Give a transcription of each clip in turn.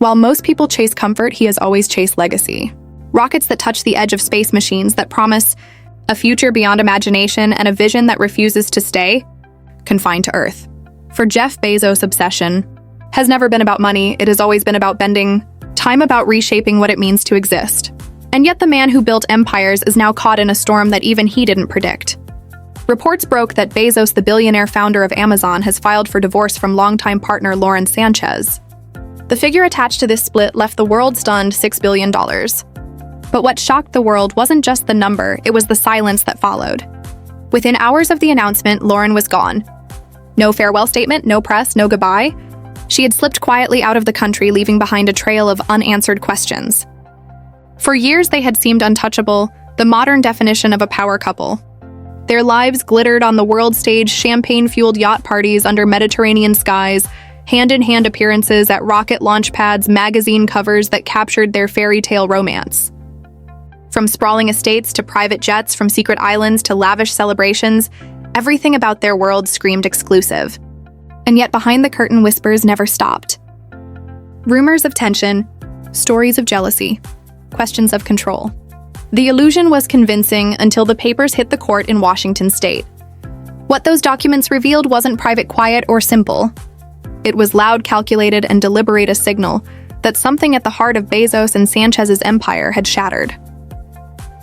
While most people chase comfort, he has always chased legacy. Rockets that touch the edge of space machines that promise a future beyond imagination and a vision that refuses to stay confined to Earth. For Jeff Bezos' obsession has never been about money, it has always been about bending time, about reshaping what it means to exist. And yet the man who built empires is now caught in a storm that even he didn't predict. Reports broke that Bezos, the billionaire founder of Amazon, has filed for divorce from longtime partner Lauren Sanchez. The figure attached to this split left the world stunned $6 billion. But what shocked the world wasn't just the number, it was the silence that followed. Within hours of the announcement, Lauren was gone. No farewell statement, no press, no goodbye. She had slipped quietly out of the country, leaving behind a trail of unanswered questions. For years, they had seemed untouchable, the modern definition of a power couple. Their lives glittered on the world stage, champagne-fueled yacht parties under Mediterranean skies, hand-in-hand appearances at rocket launch pads, magazine covers that captured their fairy tale romance. From sprawling estates to private jets, from secret islands to lavish celebrations, everything about their world screamed exclusive. And yet behind the curtain, whispers never stopped. Rumors of tension, stories of jealousy, questions of control. The illusion was convincing until the papers hit the court in Washington state. What those documents revealed wasn't private, quiet, or simple. It was loud, calculated, and deliberate, a signal that something at the heart of Bezos and Sanchez's empire had shattered.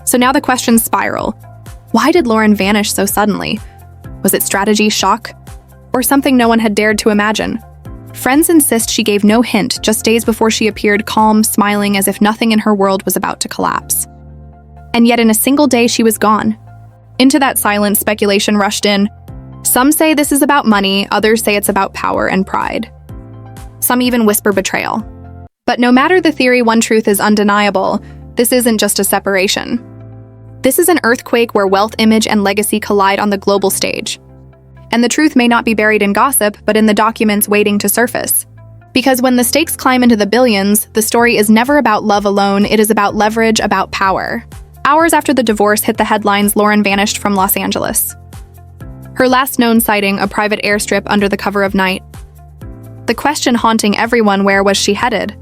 So now the questions spiral. Why did Lauren vanish so suddenly? Was it strategy, shock, or something no one had dared to imagine? Friends insist she gave no hint, just days before she appeared calm, smiling as if nothing in her world was about to collapse. And yet in a single day she was gone. Into that silence, speculation rushed in. Some say this is about money, others say it's about power and pride. Some even whisper betrayal. But no matter the theory, one truth is undeniable. This isn't just a separation. This is an earthquake where wealth, image, and legacy collide on the global stage. And the truth may not be buried in gossip, but in the documents waiting to surface. Because when the stakes climb into the billions, the story is never about love alone, it is about leverage, about power. Hours after the divorce hit the headlines, Lauren vanished from Los Angeles. Her last known sighting, a private airstrip under the cover of night. The question haunting everyone, where was she headed?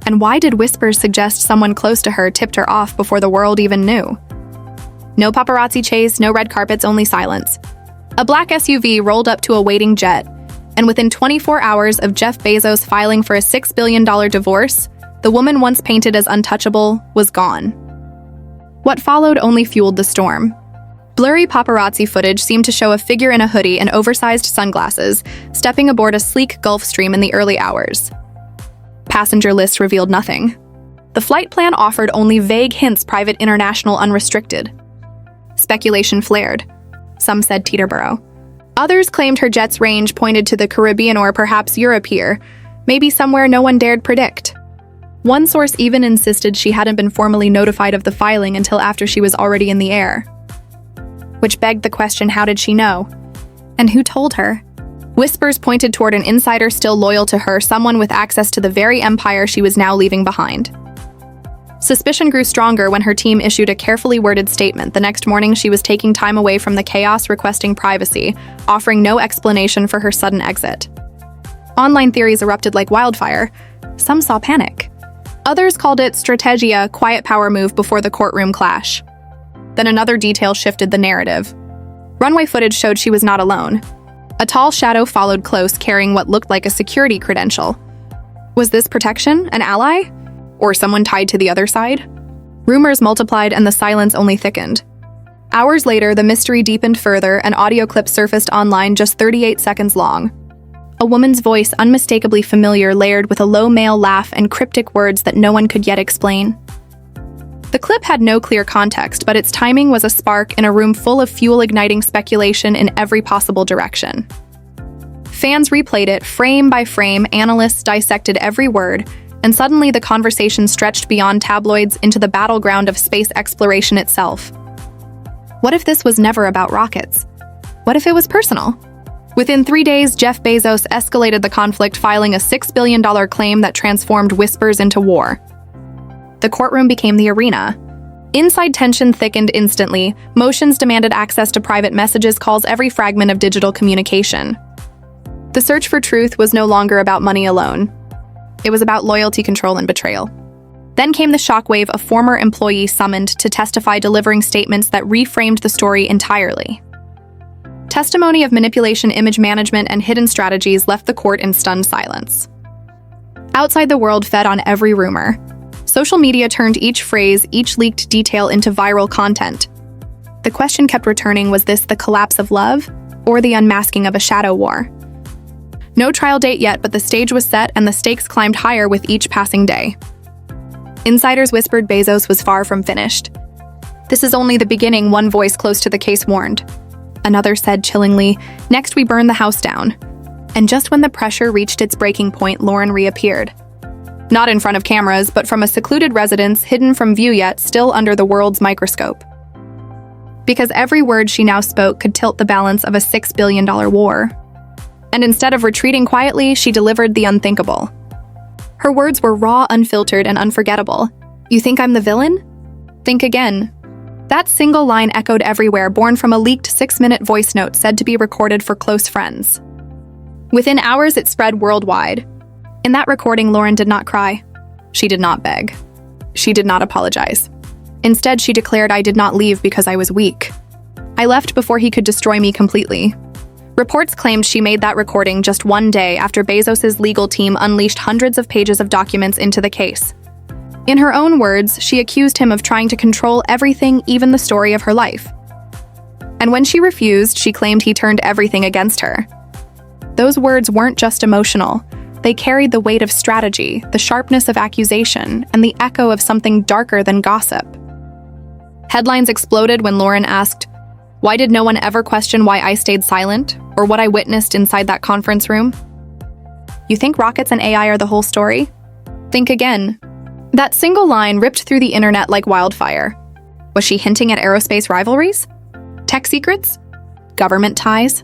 And why did whispers suggest someone close to her tipped her off before the world even knew? No paparazzi chase, no red carpets, only silence. A black SUV rolled up to a waiting jet, and within 24 hours of Jeff Bezos filing for a $6 billion divorce, the woman once painted as untouchable was gone. What followed only fueled the storm. Blurry paparazzi footage seemed to show a figure in a hoodie and oversized sunglasses, stepping aboard a sleek Gulfstream in the early hours. Passenger list revealed nothing. The flight plan offered only vague hints: private, international, unrestricted. Speculation flared. Some said Teterboro. Others claimed her jet's range pointed to the Caribbean or perhaps Europe here, maybe somewhere no one dared predict. One source even insisted she hadn't been formally notified of the filing until after she was already in the air. Which begged the question, how did she know? And who told her? Whispers pointed toward an insider still loyal to her, someone with access to the very empire she was now leaving behind. Suspicion grew stronger when her team issued a carefully worded statement. The next morning, she was taking time away from the chaos, requesting privacy, offering no explanation for her sudden exit. Online theories erupted like wildfire. Some saw panic. Others called it strategia, quiet power move before the courtroom clash. Then another detail shifted the narrative. Runway footage showed she was not alone. A tall shadow followed close, carrying what looked like a security credential. Was this protection? An ally? Or someone tied to the other side? Rumors multiplied and the silence only thickened. Hours later, the mystery deepened further. An audio clip surfaced online just 38 seconds long. A woman's voice, unmistakably familiar, layered with a low male laugh and cryptic words that no one could yet explain. The clip had no clear context, but its timing was a spark in a room full of fuel-igniting speculation in every possible direction. Fans replayed it frame by frame, analysts dissected every word, and suddenly the conversation stretched beyond tabloids into the battleground of space exploration itself. What if this was never about rockets? What if it was personal? Within 3 days, Jeff Bezos escalated the conflict, filing a $6 billion claim that transformed whispers into war. The courtroom became the arena. Inside tension thickened instantly. Motions demanded access to private messages, calls, every fragment of digital communication. The search for truth was no longer about money alone. It was about loyalty, control, and betrayal. Then came the shockwave of former employees summoned to testify, delivering statements that reframed the story entirely. Testimony of manipulation, image management, and hidden strategies left the court in stunned silence. Outside the world fed on every rumor. Social media turned each phrase, each leaked detail into viral content. The question kept returning: was this the collapse of love, or the unmasking of a shadow war? No trial date yet, but the stage was set and the stakes climbed higher with each passing day. Insiders whispered Bezos was far from finished. "This is only the beginning," one voice close to the case warned. Another said chillingly, "Next we burn the house down." And just when the pressure reached its breaking point, Lauren reappeared. Not in front of cameras, but from a secluded residence, hidden from view yet still under the world's microscope. Because every word she now spoke could tilt the balance of a $6 billion war. And instead of retreating quietly, she delivered the unthinkable. Her words were raw, unfiltered, and unforgettable. "You think I'm the villain? Think again." That single line echoed everywhere, born from a leaked 6-minute voice note said to be recorded for close friends. Within hours, it spread worldwide. In that recording, Lauren did not cry. She did not beg. She did not apologize. Instead, she declared, "I did not leave because I was weak. I left before he could destroy me completely." Reports claimed she made that recording just one day after Bezos' legal team unleashed hundreds of pages of documents into the case. In her own words, she accused him of trying to control everything, even the story of her life. And when she refused, she claimed he turned everything against her. Those words weren't just emotional. They carried the weight of strategy, the sharpness of accusation, and the echo of something darker than gossip. Headlines exploded when Lauren asked, "Why did no one ever question why I stayed silent, or what I witnessed inside that conference room?" You think rockets and AI are the whole story? Think again. That single line ripped through the internet like wildfire. Was she hinting at aerospace rivalries? Tech secrets? Government ties?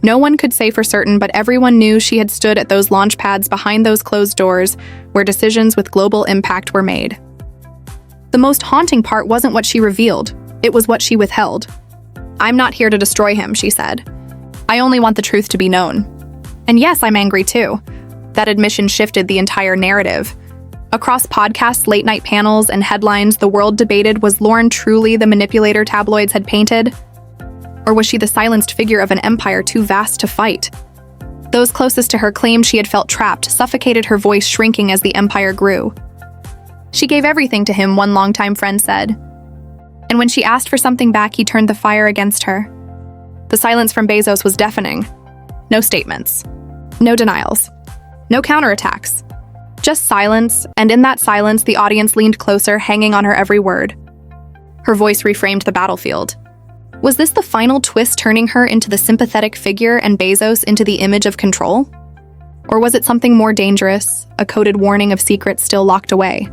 No one could say for certain, but everyone knew she had stood at those launch pads behind those closed doors where decisions with global impact were made. The most haunting part wasn't what she revealed, it was what she withheld. "I'm not here to destroy him," she said. "I only want the truth to be known. And yes, I'm angry too." That admission shifted the entire narrative. Across podcasts, late-night panels, and headlines, the world debated, was Lauren truly the manipulator tabloids had painted? Or was she the silenced figure of an empire too vast to fight? Those closest to her claimed she had felt trapped, suffocated, her voice shrinking as the empire grew. "She gave everything to him," one longtime friend said. And when she asked for something back, he turned the fire against her. The silence from Bezos was deafening. No statements. No denials. No counterattacks. Just silence, and in that silence, the audience leaned closer, hanging on her every word. Her voice reframed the battlefield. Was this the final twist, turning her into the sympathetic figure and Bezos into the image of control? Or was it something more dangerous, a coded warning of secrets still locked away?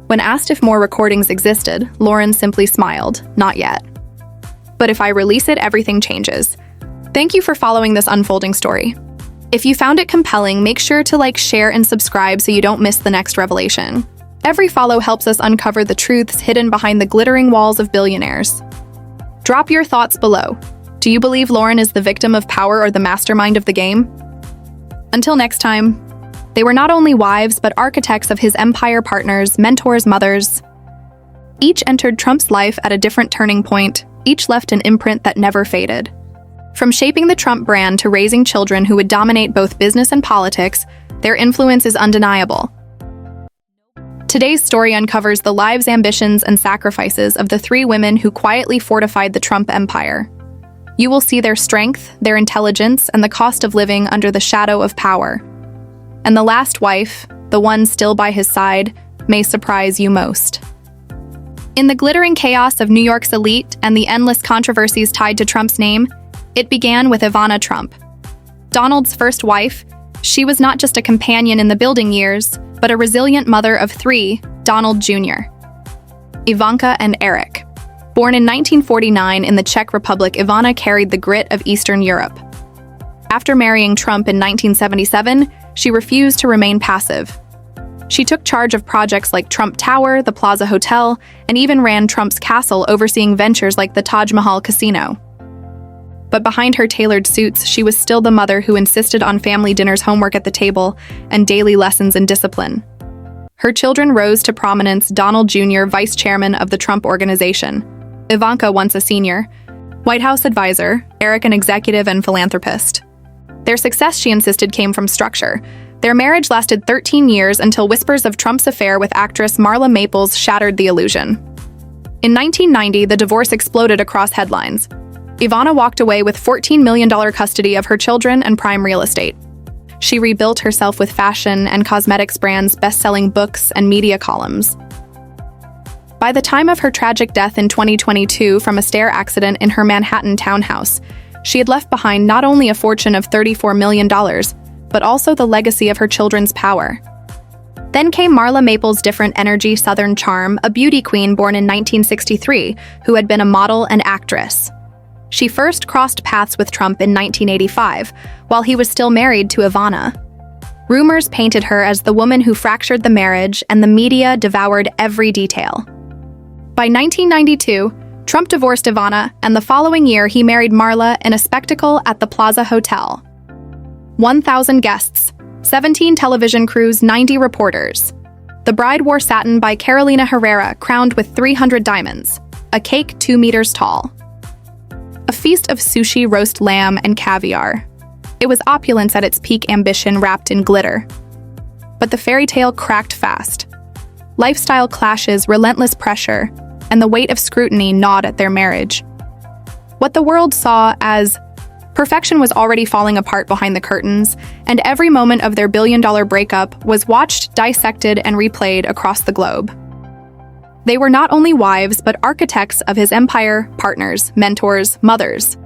When asked if more recordings existed, Lauren simply smiled, "Not yet. But if I release it, everything changes." Thank you for following this unfolding story. If you found it compelling, make sure to like, share, and subscribe so you don't miss the next revelation. Every follow helps us uncover the truths hidden behind the glittering walls of billionaires. Drop your thoughts below. Do you believe Lauren is the victim of power or the mastermind of the game? Until next time, they were not only wives but architects of his empire, partners, mentors, mothers. Each entered Trump's life at a different turning point, each left an imprint that never faded. From shaping the Trump brand to raising children who would dominate both business and politics, their influence is undeniable. Today's story uncovers the lives, ambitions, and sacrifices of the 3 women who quietly fortified the Trump empire. You will see their strength, their intelligence, and the cost of living under the shadow of power. And the last wife, the one still by his side, may surprise you most. In the glittering chaos of New York's elite and the endless controversies tied to Trump's name, it began with Ivana Trump. Donald's first wife, she was not just a companion in the building years, but a resilient mother of 3, Donald Jr., Ivanka, and Eric. Born in 1949 in the Czech Republic, Ivana carried the grit of Eastern Europe. After marrying Trump in 1977, she refused to remain passive. She took charge of projects like Trump Tower, the Plaza Hotel, and even ran Trump's castle, overseeing ventures like the Taj Mahal Casino. But behind her tailored suits, she was still the mother who insisted on family dinners, homework at the table, and daily lessons in discipline. Her children rose to prominence: Donald Jr., vice chairman of the Trump Organization; Ivanka, once a senior, White House advisor; Eric, an executive and philanthropist. Their success, she insisted, came from structure. Their marriage lasted 13 years until whispers of Trump's affair with actress Marla Maples shattered the illusion. In 1990, the divorce exploded across headlines. Ivana walked away with $14 million custody of her children and prime real estate. She rebuilt herself with fashion and cosmetics brands, best-selling books, and media columns. By the time of her tragic death in 2022 from a stair accident in her Manhattan townhouse, she had left behind not only a fortune of $34 million, but also the legacy of her children's power. Then came Marla Maples' different energy, southern charm, a beauty queen born in 1963 who had been a model and actress. She first crossed paths with Trump in 1985, while he was still married to Ivana. Rumors painted her as the woman who fractured the marriage, and the media devoured every detail. By 1992, Trump divorced Ivana, and the following year he married Marla in a spectacle at the Plaza Hotel. 1,000 guests, 17 television crews, 90 reporters. The bride wore satin by Carolina Herrera, crowned with 300 diamonds, a cake 2 meters tall. A feast of sushi, roast lamb, and caviar. It was opulence at its peak, ambition wrapped in glitter. But the fairy tale cracked fast. Lifestyle clashes, relentless pressure, and the weight of scrutiny gnawed at their marriage. What the world saw as perfection was already falling apart behind the curtains, and every moment of their billion-dollar breakup was watched, dissected, and replayed across the globe. They were not only wives, but architects of his empire, partners, mentors, mothers.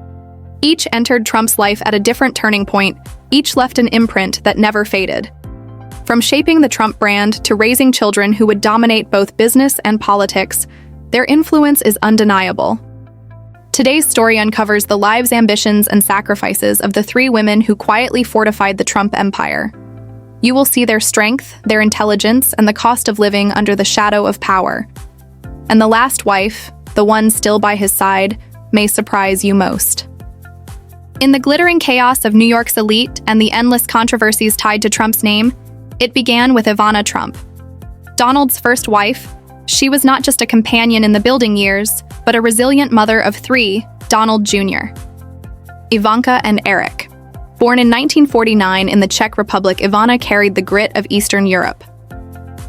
Each entered Trump's life at a different turning point, each left an imprint that never faded. From shaping the Trump brand to raising children who would dominate both business and politics, their influence is undeniable. Today's story uncovers the lives, ambitions, and sacrifices of the three women who quietly fortified the Trump empire. You will see their strength, their intelligence, and the cost of living under the shadow of power. And the last wife, the one still by his side, may surprise you most. In the glittering chaos of New York's elite and the endless controversies tied to Trump's name, it began with Ivana Trump. Donald's first wife, she was not just a companion in the building years, but a resilient mother of three, Donald Jr., Ivanka, and Eric. Born in 1949 in the Czech Republic, Ivana carried the grit of Eastern Europe.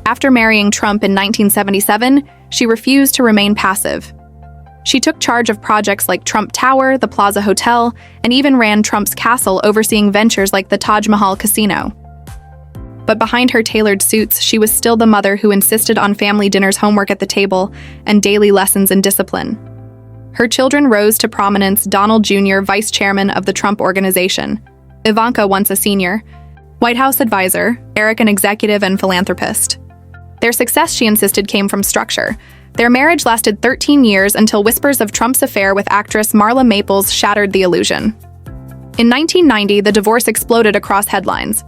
After marrying Trump in 1977, she refused to remain passive. She took charge of projects like Trump Tower, the Plaza Hotel, and even ran Trump's castle, overseeing ventures like the Taj Mahal Casino. But behind her tailored suits, she was still the mother who insisted on family dinners, homework at the table, and daily lessons in discipline. Her children rose to prominence: Donald Jr., vice chairman of the Trump Organization; Ivanka, once a senior, White House advisor; Eric, an executive and philanthropist. Their success, she insisted, came from structure. Their marriage lasted 13 years until whispers of Trump's affair with actress Marla Maples shattered the illusion. In 1990, the divorce exploded across headlines.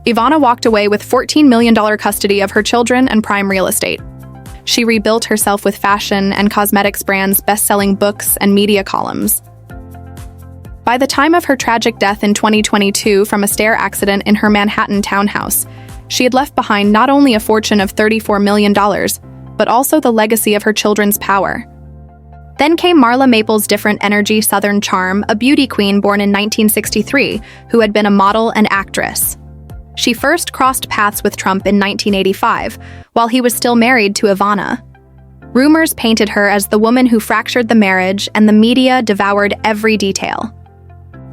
Ivana walked away with $14 million custody of her children and prime real estate. She rebuilt herself with fashion and cosmetics brands, best-selling books, and media columns. By the time of her tragic death in 2022 from a stair accident in her Manhattan townhouse, she had left behind not only a fortune of $34 million, but also the legacy of her children's power. Then came Marla Maples' different energy, southern charm, a beauty queen born in 1963 who had been a model and actress. She first crossed paths with Trump in 1985, while he was still married to Ivana. Rumors painted her as the woman who fractured the marriage, and the media devoured every detail.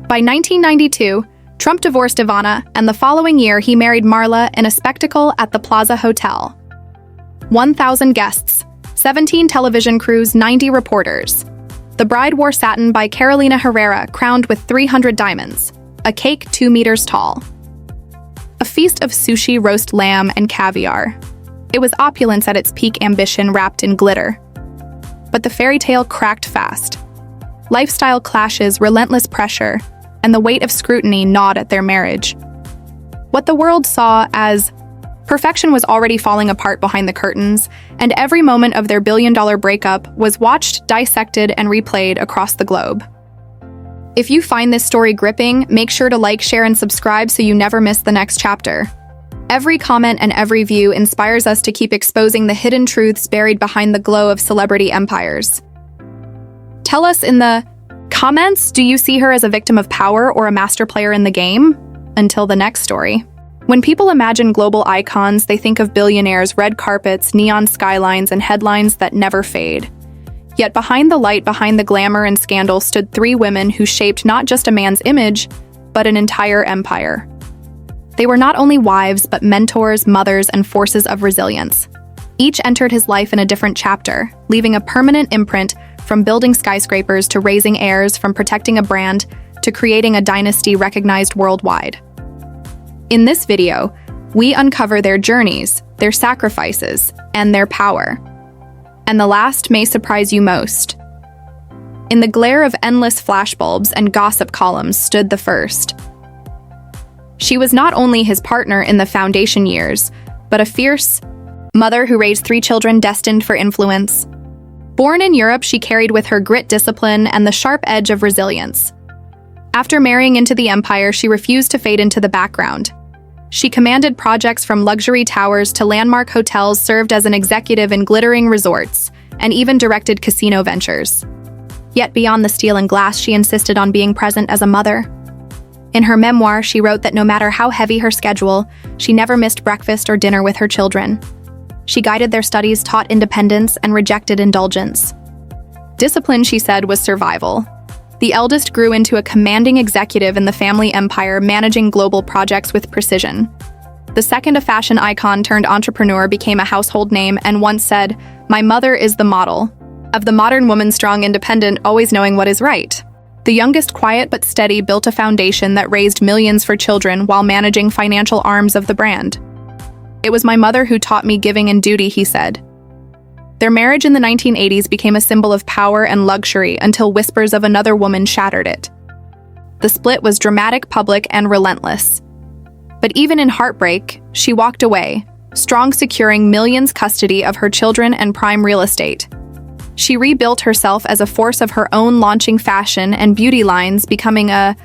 By 1992, Trump divorced Ivana, and the following year he married Marla in a spectacle at the Plaza Hotel. 1,000 guests, 17 television crews, 90 reporters. The bride wore satin by Carolina Herrera, crowned with 300 diamonds, a cake 2 meters tall. A feast of sushi, roast lamb, and caviar. It was opulence at its peak, ambition wrapped in glitter. But the fairy tale cracked fast. Lifestyle clashes, relentless pressure, and the weight of scrutiny gnawed at their marriage. What the world saw as perfection was already falling apart behind the curtains, and every moment of their billion-dollar breakup was watched, dissected, and replayed across the globe. If you find this story gripping, make sure to like, share, and subscribe so you never miss the next chapter. Every comment and every view inspires us to keep exposing the hidden truths buried behind the glow of celebrity empires. Tell us in the comments, do you see her as a victim of power or a master player in the game? Until the next story. When people imagine global icons, they think of billionaires, red carpets, neon skylines, and headlines that never fade. Yet behind the light, behind the glamour and scandal, stood three women who shaped not just a man's image, but an entire empire. They were not only wives, but mentors, mothers, and forces of resilience. Each entered his life in a different chapter, leaving a permanent imprint from building skyscrapers to raising heirs, from protecting a brand to creating a dynasty recognized worldwide. In this video, we uncover their journeys, their sacrifices, and their power. And the last may surprise you most. In the glare of endless flashbulbs and gossip columns stood the first. She was not only his partner in the foundation years, but a fierce mother who raised three children destined for influence. Born in Europe, she carried with her grit, discipline, and the sharp edge of resilience. After marrying into the empire, she refused to fade into the background. She commanded projects from luxury towers to landmark hotels, served as an executive in glittering resorts, and even directed casino ventures. Yet beyond the steel and glass, she insisted on being present as a mother. In her memoir, she wrote that no matter how heavy her schedule, she never missed breakfast or dinner with her children. She guided their studies, taught independence, and rejected indulgence. Discipline, she said, was survival. The eldest grew into a commanding executive in the family empire, managing global projects with precision. The second, a fashion icon turned entrepreneur, became a household name and once said, "My mother is the model of the modern woman, strong, independent, always knowing what is right." The youngest, quiet but steady, built a foundation that raised millions for children while managing financial arms of the brand. "It was my mother who taught me giving and duty," he said. Their marriage in the 1980s became a symbol of power and luxury until whispers of another woman shattered it. The split was dramatic, public, and relentless. But even in heartbreak, she walked away, strong, securing millions custody of her children and prime real estate. She rebuilt herself as a force of her own, launching fashion and beauty lines, becoming a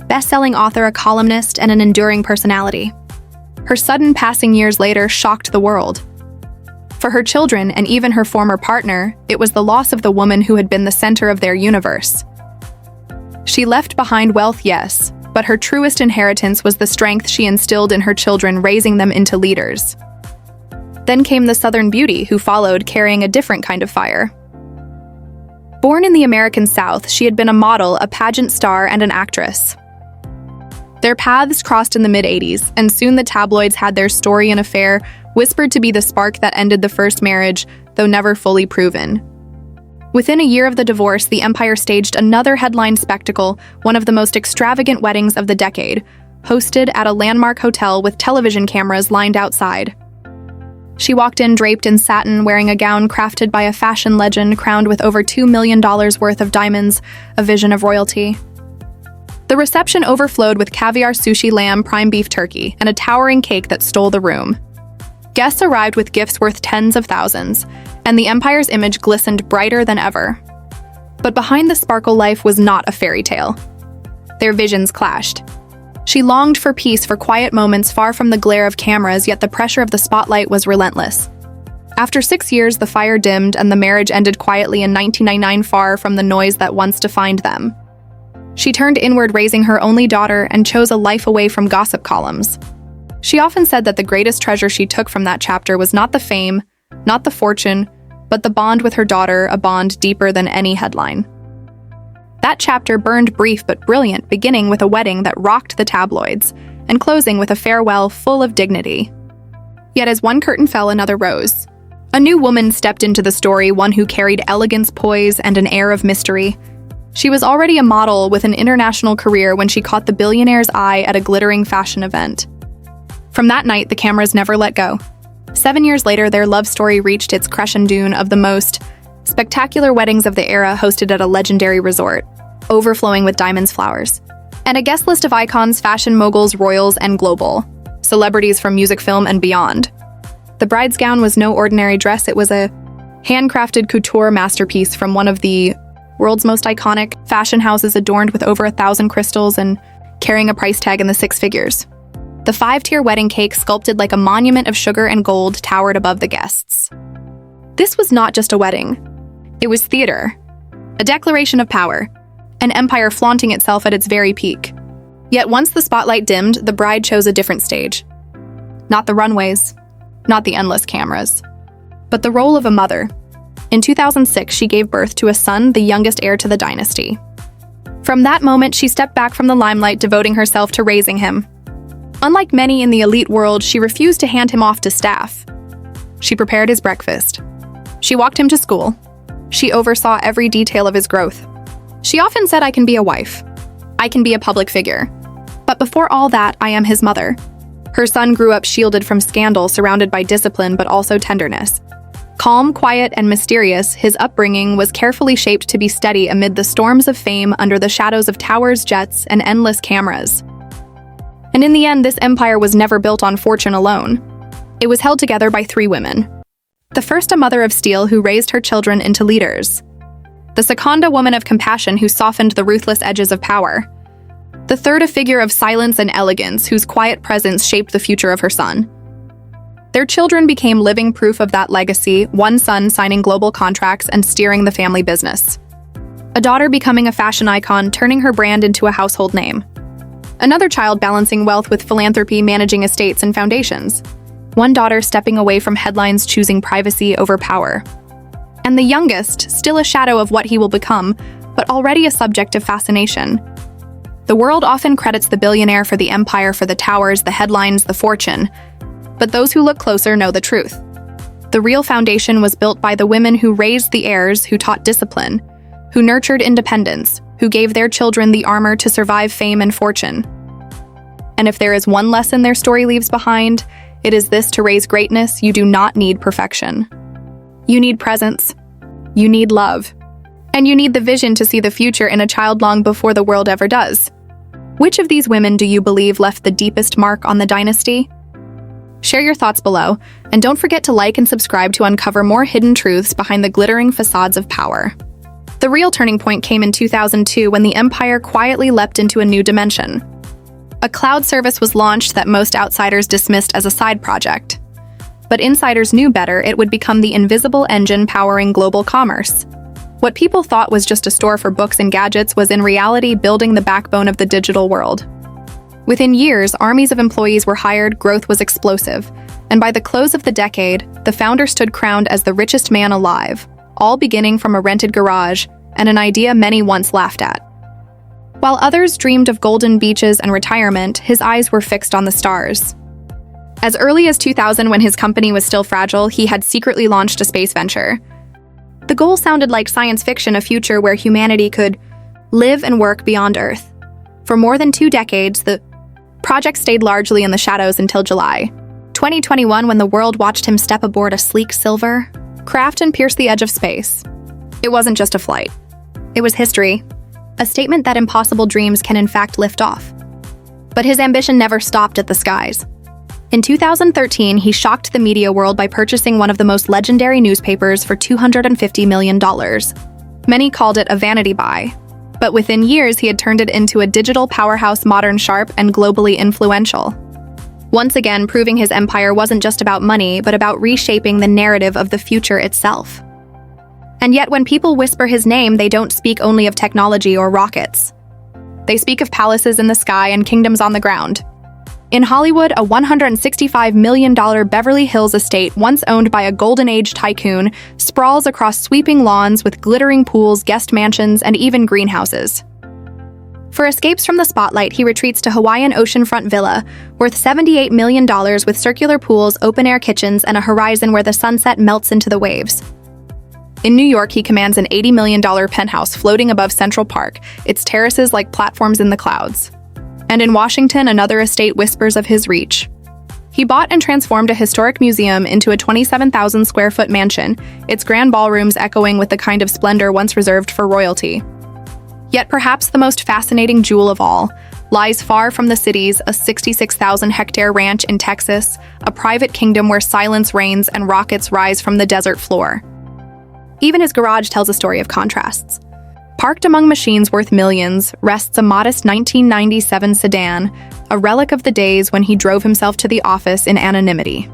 best-selling author, a columnist, and an enduring personality. Her sudden passing years later shocked the world. For her children and even her former partner, it was the loss of the woman who had been the center of their universe. She left behind wealth, yes, but her truest inheritance was the strength she instilled in her children, raising them into leaders. Then came the Southern beauty, who followed, carrying a different kind of fire. Born in the American South, she had been a model, a pageant star, and an actress. Their paths crossed in the mid-'80s, and soon the tabloids had their story and affair whispered to be the spark that ended the first marriage, though never fully proven. Within a year of the divorce, the empire staged another headline spectacle, one of the most extravagant weddings of the decade, hosted at a landmark hotel with television cameras lined outside. She walked in draped in satin, wearing a gown crafted by a fashion legend, crowned with over $2 million worth of diamonds, a vision of royalty. The reception overflowed with caviar, sushi, lamb, prime beef turkey, and a towering cake that stole the room. Guests arrived with gifts worth tens of thousands, and the empire's image glistened brighter than ever. But behind the sparkle, life was not a fairy tale. Their visions clashed. She longed for peace, for quiet moments far from the glare of cameras, yet the pressure of the spotlight was relentless. After 6 years, the fire dimmed and the marriage ended quietly in 1999, far from the noise that once defined them. She turned inward, raising her only daughter, and chose a life away from gossip columns. She often said that the greatest treasure she took from that chapter was not the fame, not the fortune, but the bond with her daughter, a bond deeper than any headline. That chapter burned brief but brilliant, beginning with a wedding that rocked the tabloids, and closing with a farewell full of dignity. Yet as one curtain fell, another rose. A new woman stepped into the story, one who carried elegance, poise, and an air of mystery. She was already a model with an international career when she caught the billionaire's eye at a glittering fashion event. From that night, the cameras never let go. 7 years later, their love story reached its crescendo of the most spectacular weddings of the era, hosted at a legendary resort, overflowing with diamonds, flowers, and a guest list of icons, fashion moguls, royals, and global celebrities from music, film, and beyond. The bride's gown was no ordinary dress. It was a handcrafted couture masterpiece from one of the world's most iconic, fashion houses adorned with over 1,000 crystals and carrying a price tag in the six figures. The 5-tier wedding cake, sculpted like a monument of sugar and gold, towered above the guests. This was not just a wedding. It was theater, a declaration of power, an empire flaunting itself at its very peak. Yet once the spotlight dimmed, the bride chose a different stage. Not the runways, not the endless cameras, but the role of a mother. In 2006, she gave birth to a son, the youngest heir to the dynasty. From that moment, she stepped back from the limelight, devoting herself to raising him. Unlike many in the elite world, she refused to hand him off to staff. She prepared his breakfast. She walked him to school. She oversaw every detail of his growth. She often said, "I can be a wife. I can be a public figure. But before all that, I am his mother." Her son grew up shielded from scandal, surrounded by discipline but also tenderness. Calm, quiet, and mysterious, his upbringing was carefully shaped to be steady amid the storms of fame, under the shadows of towers, jets, and endless cameras. And in the end, this empire was never built on fortune alone. It was held together by 3 women. The first, a mother of steel who raised her children into leaders. The second, a woman of compassion who softened the ruthless edges of power. The third, a figure of silence and elegance whose quiet presence shaped the future of her son. Their children became living proof of that legacy, one son signing global contracts and steering the family business. A daughter becoming a fashion icon, turning her brand into a household name. Another child balancing wealth with philanthropy, managing estates and foundations. One daughter stepping away from headlines, choosing privacy over power. And the youngest, still a shadow of what he will become, but already a subject of fascination. The world often credits the billionaire for the empire, for the towers, the headlines, the fortune. But those who look closer know the truth. The real foundation was built by the women who raised the heirs, who taught discipline, who nurtured independence, who gave their children the armor to survive fame and fortune. And if there is one lesson their story leaves behind, it is this: to raise greatness, you do not need perfection. You need presence. You need love. And you need the vision to see the future in a child long before the world ever does. Which of these women do you believe left the deepest mark on the dynasty? Share your thoughts below, and don't forget to like and subscribe to uncover more hidden truths behind the glittering facades of power. The real turning point came in 2002, when the empire quietly leapt into a new dimension. A cloud service was launched that most outsiders dismissed as a side project. But insiders knew better. It would become the invisible engine powering global commerce. What people thought was just a store for books and gadgets was in reality building the backbone of the digital world. Within years, armies of employees were hired, growth was explosive, and by the close of the decade, the founder stood crowned as the richest man alive, all beginning from a rented garage and an idea many once laughed at. While others dreamed of golden beaches and retirement, his eyes were fixed on the stars. As early as 2000, when his company was still fragile, he had secretly launched a space venture. The goal sounded like science fiction, a future where humanity could live and work beyond Earth. For more than 2 decades, the project stayed largely in the shadows until July 2021, when the world watched him step aboard a sleek silver craft and pierce the edge of space. It wasn't just a flight. It was history, a statement that impossible dreams can in fact lift off. But his ambition never stopped at the skies. In 2013, he shocked the media world by purchasing one of the most legendary newspapers for $250 million. Many called it a vanity buy. But within years, he had turned it into a digital powerhouse, modern, sharp, and globally influential. Once again, proving his empire wasn't just about money, but about reshaping the narrative of the future itself. And yet, when people whisper his name, they don't speak only of technology or rockets. They speak of palaces in the sky and kingdoms on the ground. In Hollywood, a $165 million Beverly Hills estate, once owned by a Golden Age tycoon, sprawls across sweeping lawns with glittering pools, guest mansions, and even greenhouses. For escapes from the spotlight, he retreats to Hawaiian oceanfront villa, worth $78 million, with circular pools, open-air kitchens, and a horizon where the sunset melts into the waves. In New York, he commands an $80 million penthouse floating above Central Park, its terraces like platforms in the clouds. And in Washington, another estate whispers of his reach. He bought and transformed a historic museum into a 27,000 square foot mansion, its grand ballrooms echoing with the kind of splendor once reserved for royalty. Yet perhaps the most fascinating jewel of all lies far from the cities, a 66,000-hectare ranch in Texas, a private kingdom where silence reigns and rockets rise from the desert floor. Even his garage tells a story of contrasts. Parked among machines worth millions rests a modest 1997 sedan, a relic of the days when he drove himself to the office in anonymity.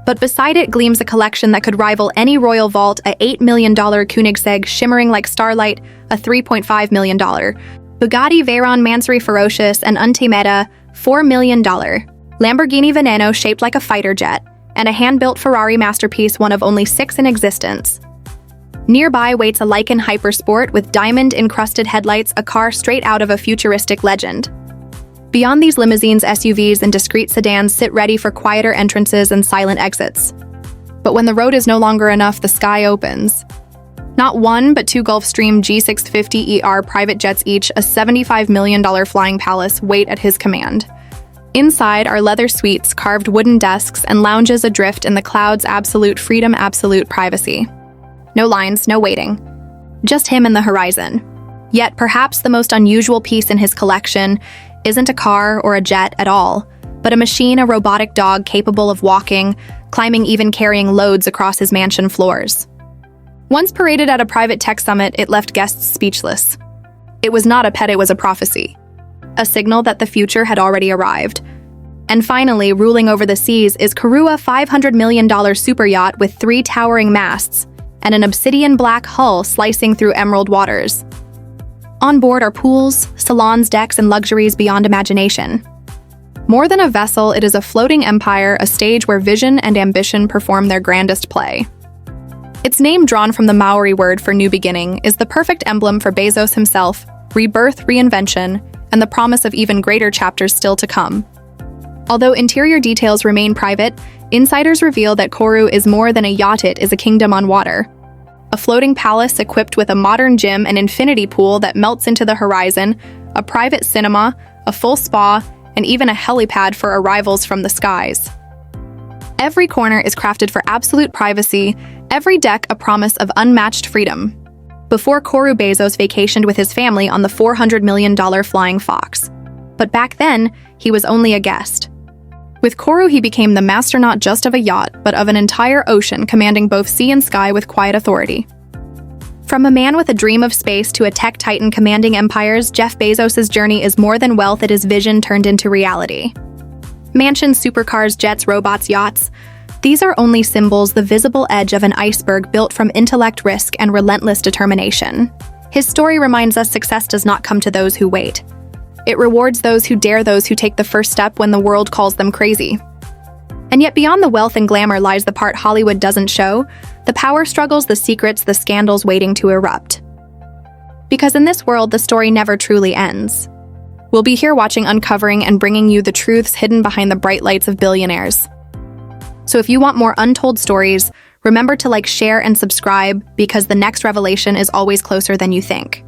But beside it gleams a collection that could rival any royal vault, a $8 million Koenigsegg shimmering like starlight, a $3.5 million Bugatti Veyron Mansory Ferocious and Untemeda, $4 million Lamborghini Veneno shaped like a fighter jet, and a hand-built Ferrari masterpiece, one of only 6 in existence. Nearby waits a Lykan Hypersport with diamond-encrusted headlights, a car straight out of a futuristic legend. Beyond these limousines, SUVs and discreet sedans sit ready for quieter entrances and silent exits. But when the road is no longer enough, the sky opens. Not one, but 2 Gulfstream G650ER private jets each, a $75 million flying palace, wait at his command. Inside are leather suites, carved wooden desks, and lounges adrift in the clouds, absolute freedom, absolute privacy. No lines, no waiting. Just him and the horizon. Yet perhaps the most unusual piece in his collection isn't a car or a jet at all, but a machine, a robotic dog capable of walking, climbing, even carrying loads across his mansion floors. Once paraded at a private tech summit, it left guests speechless. It was not a pet, it was a prophecy. A signal that the future had already arrived. And finally, ruling over the seas is Korua $500 million super yacht with 3 towering masts and an obsidian black hull slicing through emerald waters. On board are pools, salons, decks, and luxuries beyond imagination. More than a vessel, it is a floating empire, a stage where vision and ambition perform their grandest play. Its name, drawn from the Maori word for new beginning, is the perfect emblem for Bezos himself, rebirth, reinvention, and the promise of even greater chapters still to come. Although interior details remain private, insiders reveal that Koru is more than a yacht, it is a kingdom on water. A floating palace equipped with a modern gym, an infinity pool that melts into the horizon, a private cinema, a full spa, and even a helipad for arrivals from the skies. Every corner is crafted for absolute privacy, every deck a promise of unmatched freedom. Before Koru, Bezos vacationed with his family on the $400 million Flying Fox. But back then, he was only a guest. With Koru, he became the master not just of a yacht, but of an entire ocean, commanding both sea and sky with quiet authority. From a man with a dream of space to a tech titan commanding empires, Jeff Bezos' journey is more than wealth, it is vision turned into reality. Mansions, supercars, jets, robots, yachts. These are only symbols, the visible edge of an iceberg built from intellect, risk, and relentless determination. His story reminds us success does not come to those who wait. It rewards those who dare, those who take the first step when the world calls them crazy. And yet beyond the wealth and glamour lies the part Hollywood doesn't show, the power struggles, the secrets, the scandals waiting to erupt. Because in this world, the story never truly ends. We'll be here watching, uncovering, and bringing you the truths hidden behind the bright lights of billionaires. So if you want more untold stories, remember to like, share, and subscribe, because the next revelation is always closer than you think.